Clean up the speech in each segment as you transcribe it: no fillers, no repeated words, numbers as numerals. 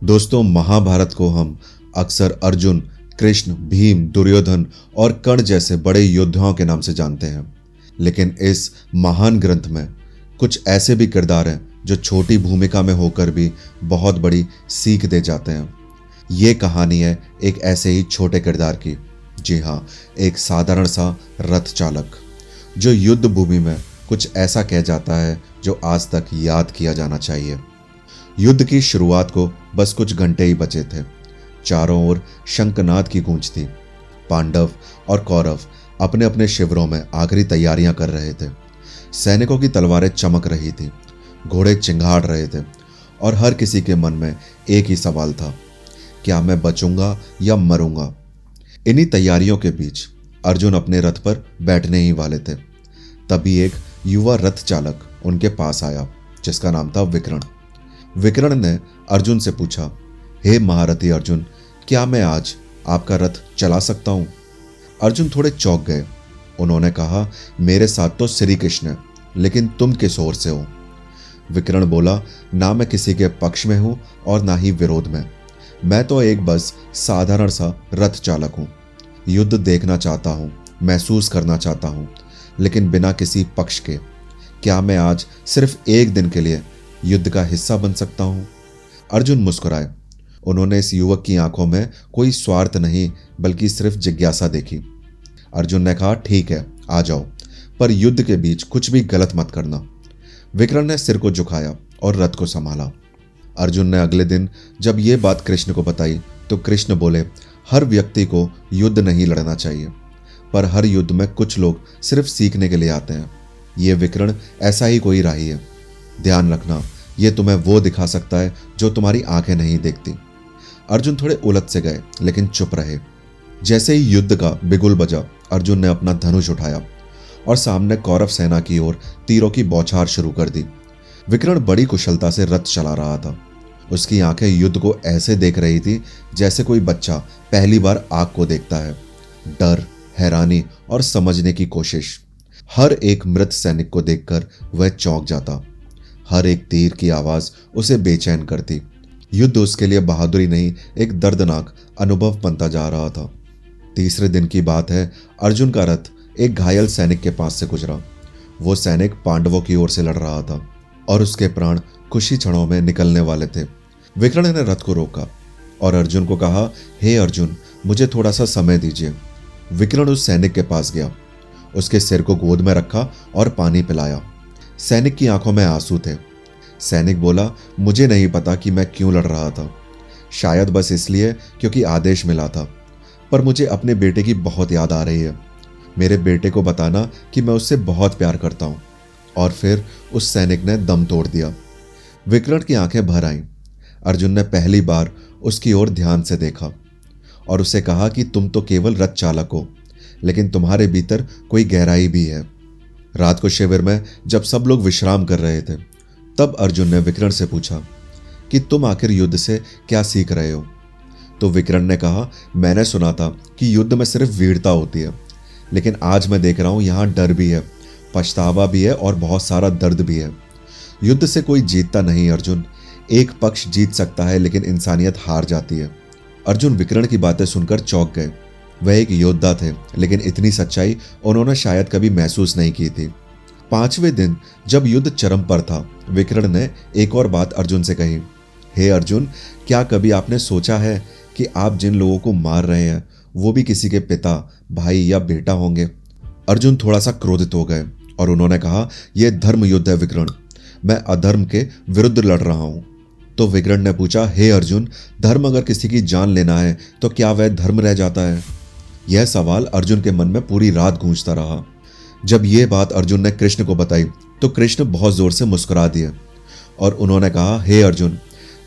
दोस्तों, महाभारत को हम अक्सर अर्जुन, कृष्ण, भीम, दुर्योधन और कर्ण जैसे बड़े योद्धाओं के नाम से जानते हैं। लेकिन इस महान ग्रंथ में कुछ ऐसे भी किरदार हैं जो छोटी भूमिका में होकर भी बहुत बड़ी सीख दे जाते हैं। ये कहानी है एक ऐसे ही छोटे किरदार की। जी हाँ, एक साधारण सा रथ चालक जो युद्ध भूमि में कुछ ऐसा कह जाता है जो आज तक याद किया जाना चाहिए। युद्ध की शुरुआत को बस कुछ घंटे ही बचे थे। चारों ओर शंखनाद की गूंज थी। पांडव और कौरव अपने अपने शिविरों में आखिरी तैयारियां कर रहे थे। सैनिकों की तलवारें चमक रही थी, घोड़े चिंगाड़ रहे थे और हर किसी के मन में एक ही सवाल था, क्या मैं बचूंगा या मरूंगा। इन्हीं तैयारियों के बीच अर्जुन अपने रथ पर बैठने ही वाले थे। तभी एक युवा रथ चालक उनके पास आया जिसका नाम था विकर्ण। विकर्ण ने अर्जुन से पूछा, हे महारथी अर्जुन, क्या मैं आज आपका रथ चला सकता हूं? अर्जुन थोड़े चौंक गए। उन्होंने कहा, मेरे साथ तो श्री कृष्ण है, लेकिन तुम किस ओर से हो? विकर्ण बोला, ना मैं किसी के पक्ष में हूं और ना ही विरोध में। मैं तो एक बस साधारण सा रथ चालक हूं। युद्ध देखना चाहता हूं, महसूस करना चाहता हूं, लेकिन बिना किसी पक्ष के। क्या मैं आज सिर्फ एक दिन के लिए युद्ध का हिस्सा बन सकता हूं? अर्जुन मुस्कुराए। उन्होंने इस युवक की आंखों में कोई स्वार्थ नहीं बल्कि सिर्फ जिज्ञासा देखी। अर्जुन ने कहा, ठीक है, आ जाओ, पर युद्ध के बीच कुछ भी गलत मत करना। विकर्ण ने सिर को झुकाया और रथ को संभाला। अर्जुन ने अगले दिन जब ये बात कृष्ण को बताई तो कृष्ण बोले, हर व्यक्ति को युद्ध नहीं लड़ना चाहिए, पर हर युद्ध में कुछ लोग सिर्फ सीखने के लिए आते हैं। ये विकर्ण ऐसा ही कोई राही है। ध्यान रखना, ये तुम्हें वो दिखा सकता है जो तुम्हारी आंखें नहीं देखती। अर्जुन थोड़े उलझ से गए लेकिन चुप रहे। जैसे ही युद्ध का बिगुल बजा, अर्जुन ने अपना धनुष उठाया और सामने कौरव सेना की ओर तीरों की बौछार शुरू कर दी। विकर्ण बड़ी कुशलता से रथ चला रहा था। उसकी आंखें युद्ध को ऐसे देख रही थी जैसे कोई बच्चा पहली बार आग को देखता है। डर, हैरानी और समझने की कोशिश। हर एक मृत सैनिक को देखकर वह चौंक जाता। हर एक तीर की आवाज उसे बेचैन करती। युद्ध उसके लिए बहादुरी नहीं, एक दर्दनाक अनुभव बनता जा रहा था। तीसरे दिन की बात है। अर्जुन का रथ एक घायल सैनिक के पास से गुजरा। वो सैनिक पांडवों की ओर से लड़ रहा था और उसके प्राण कुछ ही क्षणों में निकलने वाले थे। विकर्ण ने रथ को रोका और अर्जुन को कहा, हे अर्जुन, मुझे थोड़ा सा समय दीजिए। विकर्ण उस सैनिक के पास गया, उसके सिर को गोद में रखा और पानी पिलाया। सैनिक की आंखों में आंसू थे। सैनिक बोला, मुझे नहीं पता कि मैं क्यों लड़ रहा था, शायद बस इसलिए क्योंकि आदेश मिला था, पर मुझे अपने बेटे की बहुत याद आ रही है। मेरे बेटे को बताना कि मैं उससे बहुत प्यार करता हूं। और फिर उस सैनिक ने दम तोड़ दिया। विकर्ण की आंखें भर आईं। अर्जुन ने पहली बार उसकी ओर ध्यान से देखा और उसे कहा कि तुम तो केवल रथ चालक हो, लेकिन तुम्हारे भीतर कोई गहराई भी है। रात को शिविर में जब सब लोग विश्राम कर रहे थे, तब अर्जुन ने विकर्ण से पूछा कि तुम आखिर युद्ध से क्या सीख रहे हो? तो विकर्ण ने कहा, मैंने सुना था कि युद्ध में सिर्फ वीरता होती है, लेकिन आज मैं देख रहा हूं यहां डर भी है, पछतावा भी है और बहुत सारा दर्द भी है। युद्ध से कोई जीतता नहीं अर्जुन, एक पक्ष जीत सकता है लेकिन इंसानियत हार जाती है। अर्जुन विकर्ण की बातें सुनकर चौंक गए। वह एक योद्धा थे, लेकिन इतनी सच्चाई उन्होंने शायद कभी महसूस नहीं की थी। पांचवें दिन जब युद्ध चरम पर था, विकर्ण ने एक और बात अर्जुन से कही, हे अर्जुन, क्या कभी आपने सोचा है कि आप जिन लोगों को मार रहे हैं वो भी किसी के पिता, भाई या बेटा होंगे? अर्जुन थोड़ा सा क्रोधित हो गए और उन्होंने कहा, यह धर्म युद्ध है विकर्ण, मैं अधर्म के विरुद्ध लड़ रहा हूं। तो विकर्ण ने पूछा, हे अर्जुन, धर्म अगर किसी की जान लेना है तो क्या वह धर्म रह जाता है? यह सवाल अर्जुन के मन में पूरी रात गूंजता रहा। जब यह बात अर्जुन ने कृष्ण को बताई तो कृष्ण बहुत जोर से मुस्कुरा दिए और उन्होंने कहा, हे अर्जुन,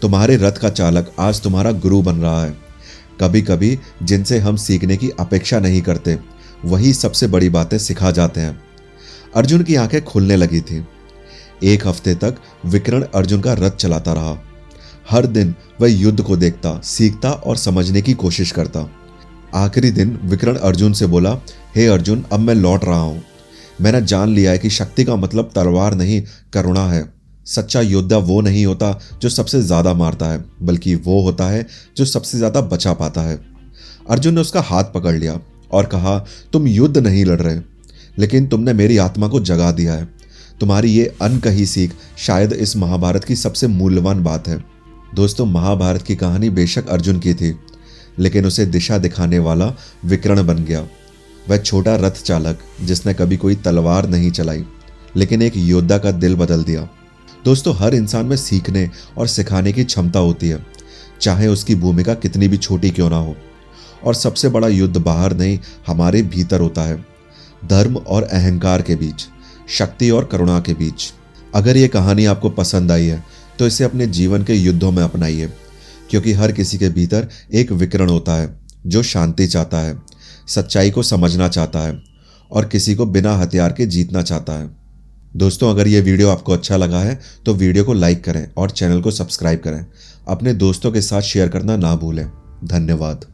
तुम्हारे रथ का चालक आज तुम्हारा गुरु बन रहा है। कभी कभी जिनसे हम सीखने की अपेक्षा नहीं करते वही सबसे बड़ी बातें सिखा जाते हैं। अर्जुन की आंखें खुलने लगी थी। एक हफ्ते तक विकर्ण अर्जुन का रथ चलाता रहा। हर दिन वह युद्ध को देखता, सीखता और समझने की कोशिश करता। आखिरी दिन विकर्ण अर्जुन से बोला, हे अर्जुन, अब मैं लौट रहा हूं। मैंने जान लिया है कि शक्ति का मतलब तलवार नहीं, करुणा है। सच्चा योद्धा वो नहीं होता जो सबसे ज्यादा मारता है, बल्कि वो होता है जो सबसे ज्यादा बचा पाता है। अर्जुन ने उसका हाथ पकड़ लिया और कहा, तुम युद्ध नहीं लड़ रहे, लेकिन तुमने मेरी आत्मा को जगा दिया है। तुम्हारी ये अनकही सीख शायद इस महाभारत की सबसे मूल्यवान बात है। दोस्तों, महाभारत की कहानी बेशक अर्जुन की थी, लेकिन उसे दिशा दिखाने वाला विकर्ण बन गया। वह छोटा रथ चालक जिसने कभी कोई तलवार नहीं चलाई, लेकिन एक योद्धा का दिल बदल दिया। दोस्तों, हर इंसान में सीखने और सिखाने की क्षमता होती है, चाहे उसकी भूमिका कितनी भी छोटी क्यों ना हो। और सबसे बड़ा युद्ध बाहर नहीं, हमारे भीतर होता है, धर्म और अहंकार के बीच, शक्ति और करुणा के बीच। अगर ये कहानी आपको पसंद आई है तो इसे अपने जीवन के युद्धों में अपनाइए, क्योंकि हर किसी के भीतर एक विकर्ण होता है जो शांति चाहता है, सच्चाई को समझना चाहता है और किसी को बिना हथियार के जीतना चाहता है। दोस्तों, अगर ये वीडियो आपको अच्छा लगा है तो वीडियो को लाइक करें और चैनल को सब्सक्राइब करें। अपने दोस्तों के साथ शेयर करना ना भूलें। धन्यवाद।